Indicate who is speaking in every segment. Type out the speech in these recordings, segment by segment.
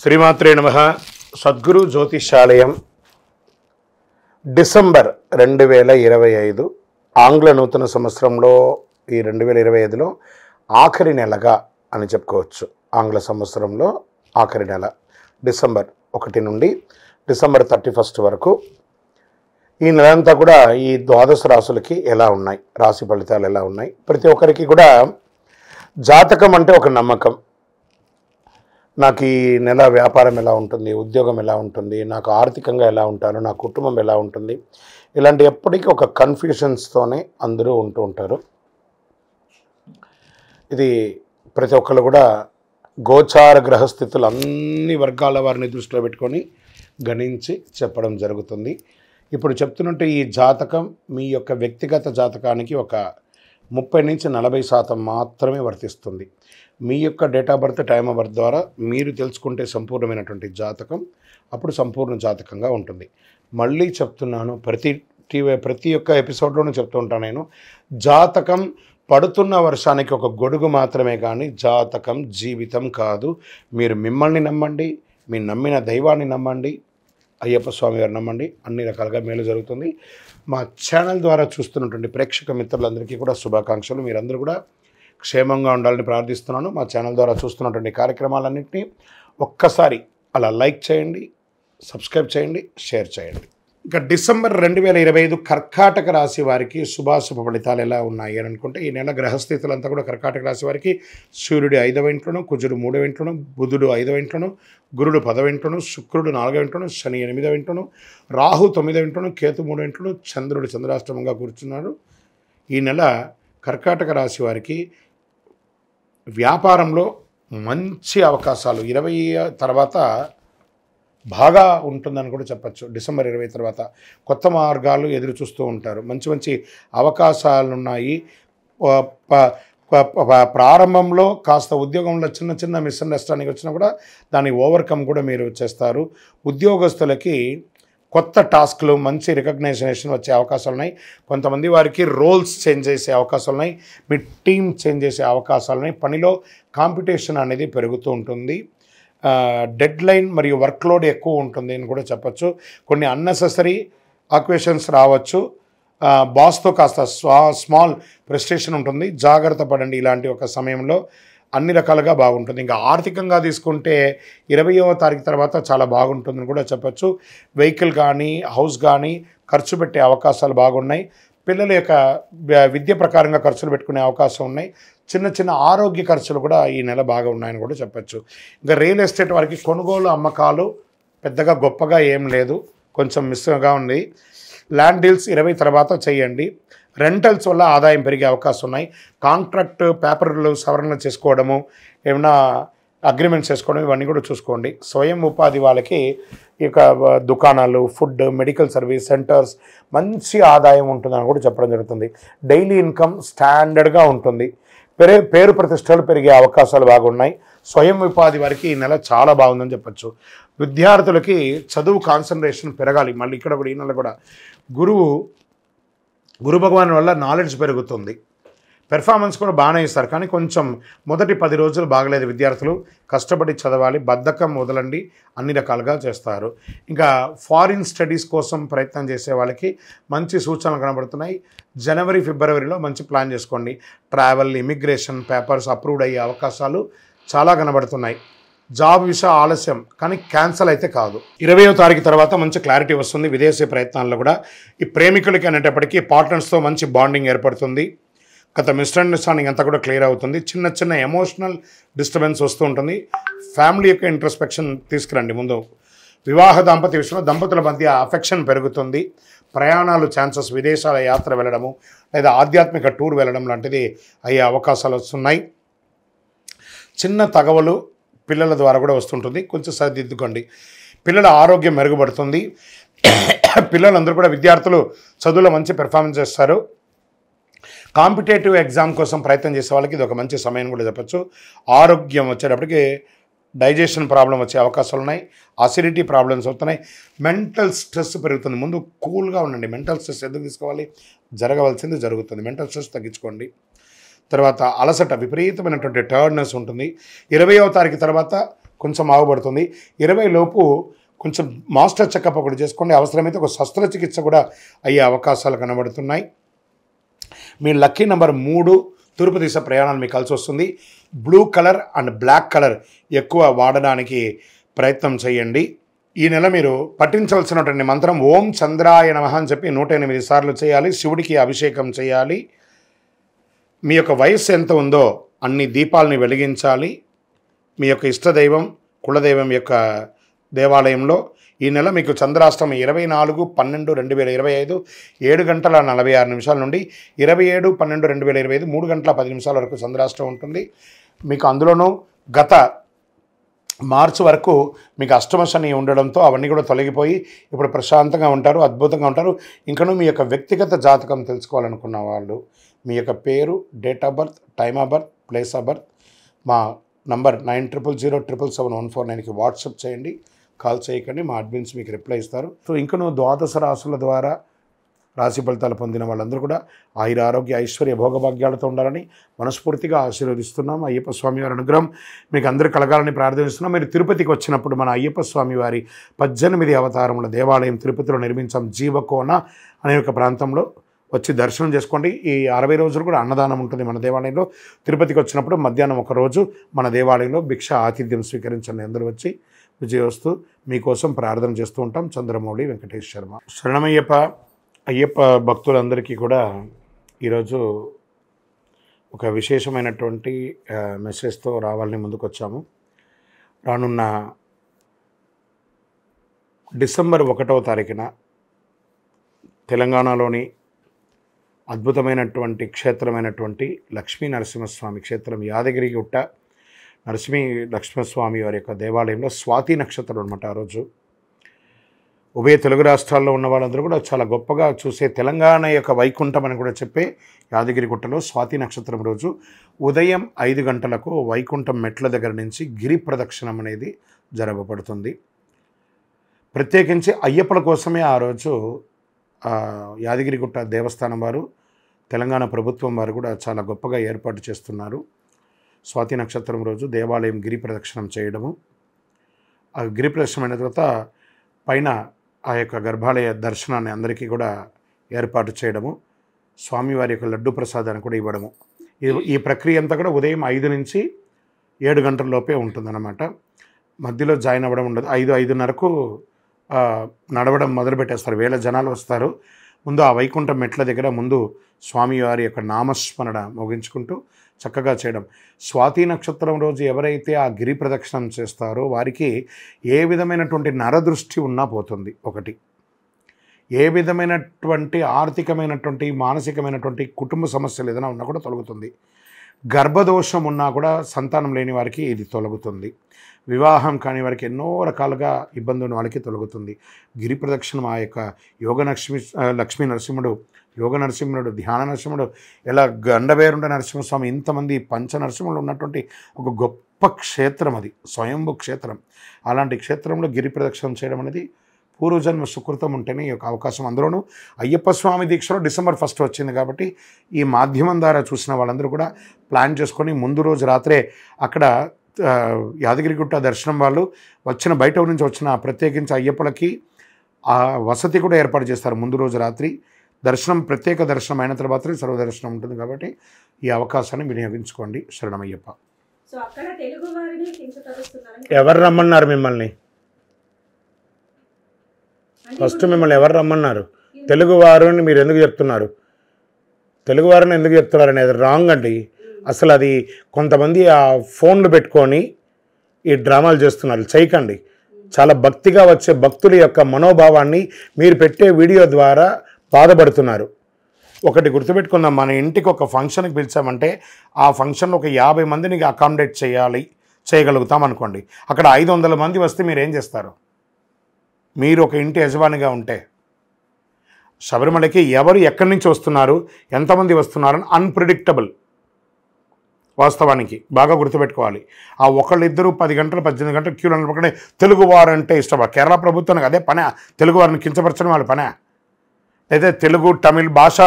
Speaker 1: శ్రీమాత్రే నమః. సద్గురు జ్యోతిషాలయం డిసెంబర్ 2025 ఆంగ్ల నూతన సంవత్సరంలో ఈ 2025లో ఆఖరి నెలగా అని చెప్పుకోవచ్చు. ఆంగ్ల సంవత్సరంలో ఆఖరి నెల డిసెంబర్ 1 నుండి డిసెంబర్ 31 వరకు ఈ నెలంతా కూడా ఈ ద్వాదశ రాశులకి ఎలా ఉన్నాయి, రాశి ఫలితాలు ఎలా ఉన్నాయి, ప్రతి ఒక్కరికి కూడా జాతకం అంటే ఒక నమ్మకం. నాకు ఈ నెల వ్యాపారం ఎలా ఉంటుంది, ఉద్యోగం ఎలా ఉంటుంది, నాకు ఆర్థికంగా ఎలా ఉంటాను, నా కుటుంబం ఎలా ఉంటుంది, ఇలాంటి ఎప్పటికీ ఒక కన్ఫ్యూషన్స్తోనే అందరూ ఉంటూ ఉంటారు. ఇది ప్రతి ఒక్కళ్ళు కూడా గోచార గ్రహస్థితులు అన్ని వర్గాల వారిని దృష్టిలో పెట్టుకొని గణించి చెప్పడం జరుగుతుంది. ఇప్పుడు చెప్తున్నట్టు ఈ జాతకం మీ యొక్క వ్యక్తిగత జాతకానికి ఒక 30 నుంచి 40% మాత్రమే వర్తిస్తుంది. మీ యొక్క date of birth, time of birth ద్వారా మీరు తెలుసుకుంటే సంపూర్ణమైనటువంటి జాతకం అప్పుడు సంపూర్ణ జాతకంగా ఉంటుంది. మళ్ళీ చెప్తున్నాను, ప్రతి ఒక్క ఎపిసోడ్లోనూ చెప్తూ ఉంటాను నేను, జాతకం పడుతున్న వర్షానికి ఒక గొడుగు మాత్రమే కానీ జాతకం జీవితం కాదు. మీరు మిమ్మల్ని నమ్మండి, మీ నమ్మిన దైవాన్ని నమ్మండి, అయ్యప్ప స్వామి గారు నమ్మండి, అన్ని రకాలుగా మేలు జరుగుతుంది. మా ఛానల్ ద్వారా చూస్తున్నటువంటి ప్రేక్షక మిత్రులందరికీ కూడా శుభాకాంక్షలు. మీరందరూ కూడా క్షేమంగా ఉండాలని ప్రార్థిస్తున్నాను. మా ఛానల్ ద్వారా చూస్తున్నటువంటి కార్యక్రమాలన్నింటినీ ఒక్కసారి అలా లైక్ చేయండి, సబ్స్క్రైబ్ చేయండి, షేర్ చేయండి. ఇక డిసెంబర్ 2025 కర్కాటక రాశి వారికి శుభాశుభ ఫలితాలు ఎలా ఉన్నాయి అని అనుకుంటే, ఈ నెల గ్రహస్థితులంతా కూడా కర్కాటక రాశి వారికి సూర్యుడు 5వ ఇంట్లోను, కుజుడు 3వ ఇంట్లోను, బుధుడు 5వ ఇంట్లోను, గురుడు 10వ ఇంట్లోను, శుక్రుడు 4వ ఇంట్లోను, శని 8వ ఇంట్లోను, రాహు 9వ ఇంట్లోను, కేతు 3వ ఇంట్లోను, చంద్రుడు చంద్రాష్టమంగా కూర్చున్నారు. ఈ నెల కర్కాటక రాశి వారికి వ్యాపారంలో మంచి అవకాశాలు 20 తర్వాత బాగా ఉంటుందని కూడా చెప్పచ్చు. డిసెంబర్ 20 తర్వాత కొత్త మార్గాలు ఎదురు చూస్తూ ఉంటారు. మంచి మంచి అవకాశాలు ఉన్నాయి. ప్రారంభంలో కాస్త ఉద్యోగంలో చిన్న చిన్న మిస్అండర్స్టాండింగ్ వచ్చినా కూడా దాన్ని ఓవర్కమ్ కూడా మీరు చేస్తారు. ఉద్యోగస్తులకి కొత్త టాస్క్లు, మంచి రికగ్నైజేషన్ వచ్చే అవకాశాలు ఉన్నాయి. కొంతమంది వారికి రోల్స్ చేంజ్ చేసే అవకాశాలు ఉన్నాయి. మీ టీం చేంజ్ చేసే అవకాశాలు ఉన్నాయి. పనిలో కాంపిటీషన్ అనేది పెరుగుతూ ఉంటుంది. డెడ్ లైన్ మరియు వర్క్లోడ్ ఎక్కువ ఉంటుంది అని కూడా చెప్పచ్చు. కొన్ని అన్నెసెసరీ ఆక్యుపేషన్స్ రావచ్చు. బాస్తో కాస్త స్మాల్ ప్రెస్టేషన్ ఉంటుంది. జాగ్రత్త పడండి ఇలాంటి ఒక సమయంలో. అన్ని రకాలుగా బాగుంటుంది. ఇంకా ఆర్థికంగా తీసుకుంటే 20వ తారీఖు తర్వాత చాలా బాగుంటుందని కూడా చెప్పచ్చు. వెహికల్ కానీ హౌస్ కానీ ఖర్చు పెట్టే అవకాశాలు బాగున్నాయి. పిల్లల యొక్క విద్య ప్రకారంగా ఖర్చులు పెట్టుకునే అవకాశం ఉన్నాయి. చిన్న చిన్న ఆరోగ్య ఖర్చులు కూడా ఈ నెల బాగా ఉన్నాయని కూడా చెప్పచ్చు. ఇంకా రియల్ ఎస్టేట్ వారికి కొనుగోలు అమ్మకాలు పెద్దగా గొప్పగా ఏం లేదు, కొంచెం మిస్గా ఉంది. ల్యాండ్ డీల్స్ 20 తర్వాత చేయండి. రెంటల్స్ వల్ల ఆదాయం పెరిగే అవకాశం ఉన్నాయి. కాంట్రాక్ట్ పేపర్లు సవరణ చేసుకోవడము, ఏమైనా అగ్రిమెంట్స్ చేసుకోవడం, ఇవన్నీ కూడా చూసుకోండి. స్వయం ఉపాధి వాళ్ళకి ఇక దుకాణాలు, ఫుడ్, మెడికల్ సర్వీస్ సెంటర్స్ మంచి ఆదాయం ఉంటుందని కూడా చెప్పడం జరుగుతుంది. డైలీ ఇన్కమ్ స్టాండర్డ్గా ఉంటుంది. పేరు ప్రతిష్టలు పెరిగే అవకాశాలు బాగున్నాయి. స్వయం ఉపాధి వారికి ఈ నెల చాలా బాగుందని చెప్పచ్చు. విద్యార్థులకి చదువు కాన్సన్ట్రేషన్ పెరగాలి. మళ్ళీ ఇక్కడ కూడా ఈ నెల కూడా గురు భగవాన్ వల్ల నాలెడ్జ్ పెరుగుతుంది. పెర్ఫార్మెన్స్ కూడా బాగానే ఇస్తారు. కానీ కొంచెం మొదటి 10 రోజులు బాగలేదు. విద్యార్థులు కష్టపడి చదవాలి, బద్ధకం వదలండి, అన్ని రకాలుగా చేస్తారు. ఇంకా ఫారిన్ స్టడీస్ కోసం ప్రయత్నం చేసే వాళ్ళకి మంచి సూచనలు కనబడుతున్నాయి. జనవరి, ఫిబ్రవరిలో మంచి ప్లాన్ చేసుకోండి. ట్రావెల్, ఇమిగ్రేషన్ పేపర్స్ అప్రూవ్డ్ అయ్యే అవకాశాలు చాలా కనబడుతున్నాయి. జాబ్ వీసా ఆలస్యం కానీ క్యాన్సల్ అయితే కాదు. 20వ తారీఖు తర్వాత మంచి క్లారిటీ వస్తుంది. విదేశీ ప్రయత్నాల్లో కూడా ఈ ప్రేమికులకి అనేటప్పటికీ పార్ట్నర్స్తో మంచి బాండింగ్ ఏర్పడుతుంది. గత మిస్అండర్స్టాండింగ్ అంతా కూడా క్లియర్ అవుతుంది. చిన్న చిన్న ఎమోషనల్ డిస్టర్బెన్స్ వస్తూ ఉంటుంది. ఫ్యామిలీ యొక్క ఇంట్రోస్పెక్షన్ తీసుకురండి ముందు. వివాహ దాంపత్య విషయంలో దంపతుల మధ్య అఫెక్షన్ పెరుగుతుంది. ప్రయాణాలు ఛాన్సెస్, విదేశాల యాత్ర వెళ్ళడము లేదా ఆధ్యాత్మిక టూర్ వెళ్ళడం లాంటిది అయ్యే అవకాశాలు వస్తున్నాయి. చిన్న తగవలు పిల్లల ద్వారా కూడా వస్తుంటుంది. కొంచెం సరిదిద్దుకోండి. పిల్లల ఆరోగ్యం మెరుగుపడుతుంది. పిల్లలందరూ కూడా విద్యార్థులు చదువులో మంచి పెర్ఫార్మెన్స్ చేస్తారు. కాంపిటేటివ్ ఎగ్జామ్ కోసం ప్రయత్నం చేసే వాళ్ళకి ఇది ఒక మంచి సమయం కూడా చెప్పచ్చు. ఆరోగ్యం వచ్చేటప్పటికి డైజెషన్ ప్రాబ్లం వచ్చే అవకాశాలు ఉన్నాయి. అసిడిటీ ప్రాబ్లమ్స్ అవుతున్నాయి. మెంటల్ స్ట్రెస్ పెరుగుతుంది. ముందు కూల్గా ఉండండి. మెంటల్ స్ట్రెస్ ఎందుకు తీసుకోవాలి? జరగవలసింది జరుగుతుంది. మెంటల్ స్ట్రెస్ తగ్గించుకోండి. తర్వాత అలసట, విపరీతమైనటువంటి టైర్డ్నెస్ ఉంటుంది. 20వ తారీఖు తర్వాత కొంచెం ఆగుపడుతుంది. 20 లోపు కొంచెం మాస్టర్ చెకప్ ఒకటి చేసుకోండి. అవసరమైతే ఒక శస్త్రచికిత్స కూడా అయ్యే అవకాశాలు కనబడుతున్నాయి. మీ లక్కీ నెంబర్ 3, తూర్పు దిశ ప్రయాణాలు మీకు కలిసి వస్తుంది. Blue colour and black colour ఎక్కువ వాడడానికి ప్రయత్నం చేయండి. ఈ నెల మీరు పఠించవలసినటువంటి మంత్రం ఓం చంద్రాయ నమః అని చెప్పి 108 సార్లు చేయాలి. శివుడికి అభిషేకం చేయాలి. మీ యొక్క వయస్సు ఎంత ఉందో అన్ని దీపాలని వెలిగించాలి. మీ యొక్క ఇష్టదైవం కులదైవం యొక్క దేవాలయంలో ఈ నెల మీకు చంద్రాష్టమి 24/12/2025 7:46 నుండి 27/12/2025 3:10 వరకు చంద్రాష్టమి ఉంటుంది. మీకు అందులోనూ గత మార్చి వరకు మీకు అష్టమ శని ఉండడంతో అవన్నీ కూడా తొలగిపోయి ఇప్పుడు ప్రశాంతంగా ఉంటారు, అద్భుతంగా ఉంటారు. ఇంకనూ మీ యొక్క వ్యక్తిగత జాతకం తెలుసుకోవాలనుకున్న వాళ్ళు మీ యొక్క పేరు, date of birth, time of birth, place of birth మా నంబర్ 9007777149కి వాట్సాప్ చేయండి. కాల్ చేయకండి, మా అడ్మిన్స్ మీకు రిప్లై ఇస్తారు. సో ఇంకనూ ద్వాదశ రాశుల ద్వారా రాశి ఫలితాలు పొందిన వాళ్ళందరూ కూడా ఆయుర ఆరోగ్య ఐశ్వర్య భోగభాగ్యాలతో ఉండాలని మనస్ఫూర్తిగా ఆశీర్వదిస్తున్నాం. అయ్యప్ప స్వామి వారి అనుగ్రహం మీకు అందరూ కలగాలని ప్రార్థిస్తున్నాం. మీరు తిరుపతికి వచ్చినప్పుడు మన అయ్యప్ప స్వామి వారి 18 అవతారముల దేవాలయం తిరుపతిలో నిర్మించాం. జీవకోన అనే ఒక ప్రాంతంలో వచ్చి దర్శనం చేసుకోండి. ఈ 60 రోజులు కూడా అన్నదానం ఉంటుంది మన దేవాలయంలో. తిరుపతికి వచ్చినప్పుడు మధ్యాహ్నం ఒక రోజు మన దేవాలయంలో భిక్ష ఆతిథ్యం స్వీకరించండి. అందరూ వచ్చి విజయవస్తు మీకోసం ప్రార్థన చేస్తూ ఉంటాం. చంద్రమౌళి వెంకటేష్ శర్మ. శరణమయ్యప్ప. అయ్యప్ప భక్తులందరికీ కూడా ఈరోజు ఒక విశేషమైనటువంటి మెసేజ్తో రావాలని ముందుకు వచ్చాము. రానున్న డిసెంబర్ 1వ తారీఖున తెలంగాణలోని అద్భుతమైనటువంటి క్షేత్రమైనటువంటి లక్ష్మీ నరసింహస్వామి క్షేత్రం యాదగిరిగుట్ట నరసింహస్వామి వారి యొక్క దేవాలయంలో స్వాతి నక్షత్రం అనమాట. ఆ రోజు ఉభయ తెలుగు రాష్ట్రాల్లో ఉన్న వాళ్ళందరూ కూడా చాలా గొప్పగా చూసే తెలంగాణ యొక్క వైకుంఠం అని కూడా చెప్పే యాదగిరిగుట్టలో స్వాతి నక్షత్రం రోజు ఉదయం 5 గంటలకు వైకుంఠం మెట్ల దగ్గర నుంచి గిరి ప్రదక్షిణం అనేది జరగబడుతుంది. ప్రత్యేకించి అయ్యప్పల కోసమే ఆ రోజు యాదగిరిగుట్ట దేవస్థానం వారు, తెలంగాణ ప్రభుత్వం వారు కూడా చాలా గొప్పగా ఏర్పాటు చేస్తున్నారు. స్వాతి నక్షత్రం రోజు దేవాలయం గిరి ప్రదక్షిణం చేయడము, ఆ గిరి ప్రదక్షిణం అయిన తర్వాత పైన ఆ యొక్క గర్భాలయ దర్శనాన్ని అందరికీ కూడా ఏర్పాటు చేయడము, స్వామివారి యొక్క లడ్డు ప్రసాదాన్ని కూడా ఇవ్వడము. ఈ ప్రక్రియ అంతా కూడా ఉదయం 5 నుంచి 7 గంటల లోపే ఉంటుందన్నమాట. మధ్యలో జాయిన్ అవ్వడం ఉండదు. 5-5:30కు నడవడం మొదలుపెట్టేస్తారు. వేల జనాలు వస్తారు. ముందు ఆ వైకుంఠం మెట్ల దగ్గర ముందు స్వామివారి యొక్క నామస్మరణ మోగించుకుంటూ చక్కగా చేయడం. స్వాతి నక్షత్రం రోజు ఎవరైతే ఆ గిరి ప్రదక్షిణం చేస్తారో వారికి ఏ విధమైనటువంటి నరదృష్టి ఉన్నా పోతుంది. ఒకటి, ఏ విధమైనటువంటి ఆర్థికమైనటువంటి మానసికమైనటువంటి కుటుంబ సమస్యలు ఏదైనా ఉన్నా కూడా తొలగుతుంది. గర్భదోషం ఉన్నా కూడా సంతానం లేని వారికి ఇది తొలగుతుంది. వివాహం కాని వారికి ఎన్నో రకాలుగా ఇబ్బంది ఉన్న వాళ్ళకి తొలగుతుంది. గిరి ప్రదక్షిణం ఆ యొక్క లక్ష్మీ నరసింహుడు, యోగ నరసింహుడు, ధ్యాన నరసింహుడు, ఇలా గండవేరుండ నరసింహస్వామి, ఇంతమంది పంచ నరసింహులు ఉన్నటువంటి ఒక గొప్ప క్షేత్రం అది, స్వయంభూ క్షేత్రం. అలాంటి క్షేత్రంలో గిరి ప్రదక్షిణం చేయడం అనేది పూర్వజన్మ సుకృతం ఉంటేనే ఈ యొక్క అవకాశం. అందులోనూ అయ్యప్ప స్వామి దీక్షలో December 1 వచ్చింది కాబట్టి ఈ మాధ్యమం ద్వారా చూసిన వాళ్ళందరూ కూడా ప్లాన్ చేసుకొని ముందు రోజు రాత్రే అక్కడ యాదగిరిగుట్ట దర్శనం వాళ్ళు బయట నుంచి వచ్చిన ప్రత్యేకించి అయ్యప్పలకి ఆ వసతి కూడా ఏర్పాటు చేస్తారు. ముందు రోజు రాత్రి దర్శనం, ప్రత్యేక దర్శనం అయిన తర్వాత సర్వదర్శనం ఉంటుంది కాబట్టి ఈ అవకాశాన్ని వినియోగించుకోండి. శరణమయ్యప్ప. ఎవరు రమ్మన్నారు మిమ్మల్ని? ఫస్ట్ మిమ్మల్ని ఎవరు రమ్మన్నారు? తెలుగువారు అని మీరు ఎందుకు చెప్తున్నారు? తెలుగువారిని ఎందుకు చెప్తున్నారు అనేది రాంగ్ అండి. అసలు అది కొంతమంది ఆ ఫోన్లు పెట్టుకొని ఈ డ్రామాలు చేస్తున్నారు. చేయకండి. చాలా భక్తిగా వచ్చే భక్తుల యొక్క మనోభావాన్ని మీరు పెట్టే వీడియో ద్వారా బాధపడుతున్నారు. ఒకటి గుర్తుపెట్టుకుందాం, మన ఇంటికి ఒక ఫంక్షన్కి పిలిచామంటే ఆ ఫంక్షన్లో ఒక 50 మందిని అకామిడేట్ చేయగలుగుతాం అనుకోండి. అక్కడ 500 మంది వస్తే మీరు ఏం చేస్తారు? మీరు ఒక ఇంటి యజమానిగా ఉంటే శబరిమలకి ఎవరు ఎక్కడి నుంచి వస్తున్నారు, ఎంతమంది వస్తున్నారని అన్ప్రిడిక్టబుల్. వాస్తవానికి బాగా గుర్తుపెట్టుకోవాలి. ఆ ఒకళ్ళిద్దరూ 10 గంటలు 18 గంటలు క్యూలో నిలబడి తెలుగువారు అంటే ఇష్టపడ. కేరళ ప్రభుత్వానికి అదే పనే, తెలుగువారిని కించపరచడం వాళ్ళ పనే. అయితే తెలుగు తమిళ్ భాష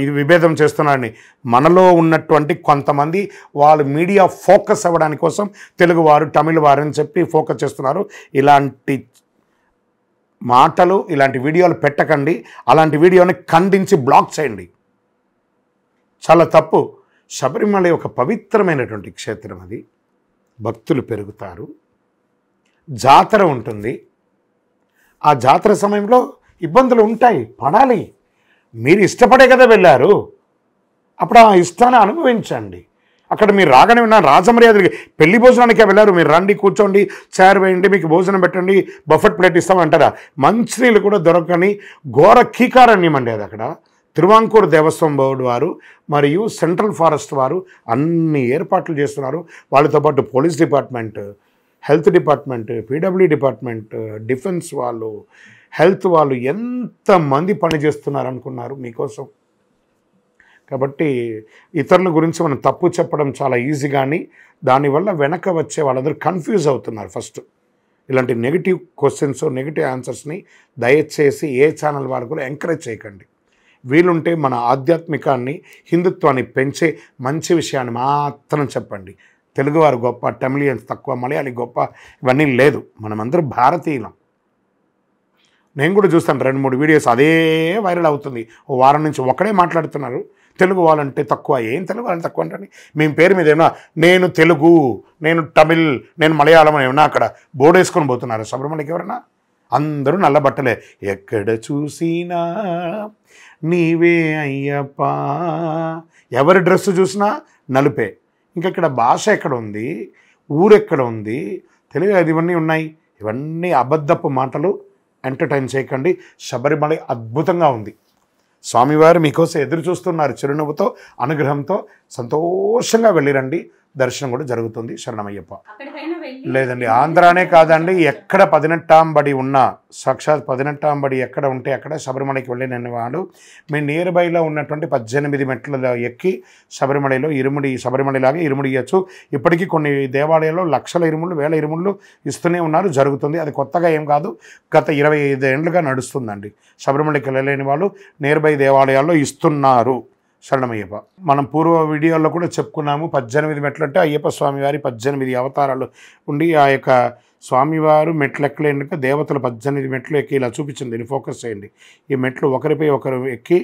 Speaker 1: ఇది విభేదం చేస్తున్నారని, మనలో ఉన్నటువంటి కొంతమంది వాళ్ళు మీడియా ఫోకస్ అవ్వడానికి కోసం తెలుగు వారు తమిళ వారు అని చెప్పి ఫోకస్ చేస్తున్నారు. ఇలాంటి మాటలు ఇలాంటి వీడియోలు పెట్టకండి. అలాంటి వీడియోని ఖండించి బ్లాక్ చేయండి. చాలా తప్పు. శబరిమల ఒక పవిత్రమైనటువంటి క్షేత్రం, అది భక్తులు పెరుగుతారు, జాతర ఉంటుంది. ఆ జాతర సమయంలో ఇబ్బందులు ఉంటాయి, పడాలి. మీరు ఇష్టపడే కదా వెళ్ళారు, అప్పుడు ఆ ఇష్టాన్ని అనుభవించండి. అక్కడ మీరు రాగానే ఉన్న రాజమర్యాదకి పెళ్లి భోజనానికే వెళ్ళారు, మీరు రండి కూర్చోండి, చైర్ వేయండి, మీకు భోజనం పెట్టండి, బఫెట్ ప్లేట్ ఇస్తామంటారా? మంచినీళ్ళు కూడా దొరకని ఘోర కీకారణ్యం అండి అది. అక్కడ తిరువాంకూరు దేవస్వం బోర్డు వారు మరియు సెంట్రల్ ఫారెస్ట్ వారు అన్ని ఏర్పాట్లు చేస్తున్నారు. వాళ్ళతో పాటు police department, health department, PW department, defence వాళ్ళు, హెల్త్ వాళ్ళు ఎంతమంది పనిచేస్తున్నారు అనుకున్నారు మీకోసం. కాబట్టి ఇతరుల గురించి మనం తప్పు చెప్పడం చాలా ఈజీ, కానీ దానివల్ల వెనక వచ్చే వాళ్ళందరూ కన్ఫ్యూజ్ అవుతున్నారు. ఫస్ట్ ఇలాంటి నెగిటివ్ క్వశ్చన్స్, నెగిటివ్ ఆన్సర్స్ని దయచేసి ఏ ఛానల్ వారు కూడా ఎంకరేజ్ చేయకండి. వీలుంటే మన ఆధ్యాత్మికాన్ని, హిందుత్వాన్ని పెంచే మంచి విషయాన్ని మాత్రం చెప్పండి. తెలుగువారు గొప్ప, తమిళియన్స్ తక్కువ, మలయాళీ గొప్ప, ఇవన్నీ లేదు. మనమందరం భారతీయులం. నేను కూడా చూస్తాను 2-3 వీడియోస్ అదే వైరల్ అవుతుంది. ఓ వారం నుంచి ఒకడే మాట్లాడుతున్నారు, తెలుగు వాళ్ళంటే తక్కువ. ఏం తెలుగు వాళ్ళని తక్కువ అంటే మేము పేరు మీద ఏమన్నా నేను తెలుగు, నేను తమిళ్, నేను మలయాళం ఏమన్నా అక్కడ బోర్డు వేసుకొని పోతున్నారు శబరిమలకి ఎవరన్నా? అందరూ నల్ల బట్టలే. ఎక్కడ చూసినా నీవే అయ్యప్ప, ఎవరి డ్రెస్సు చూసినా నలుపే. ఇంకా ఇక్కడ భాష ఎక్కడ ఉంది, ఊరెక్కడ ఉంది, తెలుగు అది ఇవన్నీ ఉన్నాయి. ఇవన్నీ అబద్ధపు మాటలు. ఎంటర్టైన్ చేయకండి. శబరిమల అద్భుతంగా ఉంది. స్వామివారు మీకోసం ఎదురు చూస్తున్నారు చిరునవ్వుతో, అనుగ్రహంతో. సంతోషంగా వెళ్ళిరండి, దర్శనం కూడా జరుగుతుంది. శరణమయ్యప్ప. లేదండి, ఆంధ్రానే కాదండి, ఎక్కడ 18వ బడి ఉన్నా, సాక్షాత్ 18వ బడి ఎక్కడ ఉంటే అక్కడ శబరిమలకి వెళ్ళిన వాడు మీ నియర్ బైలో ఉన్నటువంటి 18 మెట్లలో ఎక్కి శబరిమలలో శబరిమలలాగా ఇరుముడి ఇవ్వచ్చు. ఇప్పటికీ కొన్ని దేవాలయాల్లో లక్షల ఇరుముళ్ళు, వేల ఇరుముళ్ళు ఇస్తూనే ఉన్నారు, జరుగుతుంది. అది కొత్తగా ఏం కాదు, గత 25 ఏళ్ళుగా నడుస్తుందండి. శబరిమలకి వెళ్ళలేని వాళ్ళు నియర్ బై దేవాలయాల్లో ఇస్తున్నారు. శరణమయ్యప్ప. మనం పూర్వ వీడియోలో కూడా చెప్పుకున్నాము, 18 మెట్లు అంటే అయ్యప్ప స్వామివారి 18 అవతారాలు ఉండి ఆ యొక్క స్వామివారు మెట్లు ఎక్కలేక దేవతలు 18 మెట్లు ఎక్కి ఇలా చూపించింది. దీన్ని ఫోకస్ చేయండి. ఈ మెట్లు ఒకరిపై ఒకరు ఎక్కి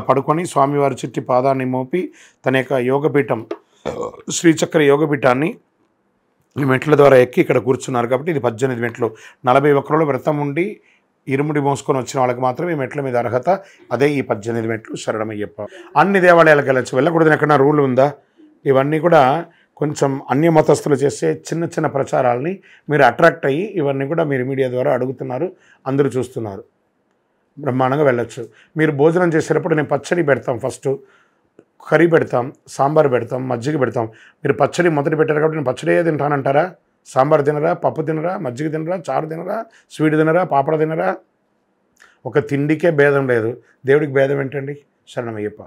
Speaker 1: పడుకొని స్వామివారి చుట్టి పాదాన్ని మోపి తన యొక్క యోగపీఠం, శ్రీచక్ర యోగపీఠాన్ని ఈ మెట్ల ద్వారా ఎక్కి ఇక్కడ కూర్చున్నారు. కాబట్టి ఇది 18 మెట్లు. 41 వ్రతం ఉండి ఇరుముడి మోసుకొని వచ్చిన వాళ్ళకి మాత్రమే ఈ మెట్ల మీద అర్హత. అదే ఈ 18 మెట్లు. శరణమయ్యప్ప. అన్ని దేవాలయాలకు వెళ్ళచ్చు, వెళ్ళకూడదని ఎక్కడన్నా రూల్ ఉందా? ఇవన్నీ కూడా కొంచెం అన్య మతస్థులు చేసే చిన్న చిన్న ప్రచారాలని మీరు అట్రాక్ట్ అయ్యి ఇవన్నీ కూడా మీరు మీడియా ద్వారా అడుగుతున్నారు, అందరూ చూస్తున్నారు. బ్రహ్మాండంగా వెళ్ళొచ్చు. మీరు భోజనం చేసేటప్పుడు నేను పచ్చడి పెడతాం, ఫస్ట్ కర్రీ పెడతాం, సాంబార్ పెడతాం, మజ్జిగ పెడతాం. మీరు పచ్చడి మొదటి పెట్టారు కాబట్టి నేను పచ్చడి తింటానంటారా? సాంబార్ తినరా, పప్పు తినరా, మజ్జిగ తినరా, చారు తినరా, స్వీట్ తినరా, పాపడ తినరా? ఒక తిండికే భేదం లేదు, దేవుడికి భేదం ఏంటండి? శరణమయ్యప్ప.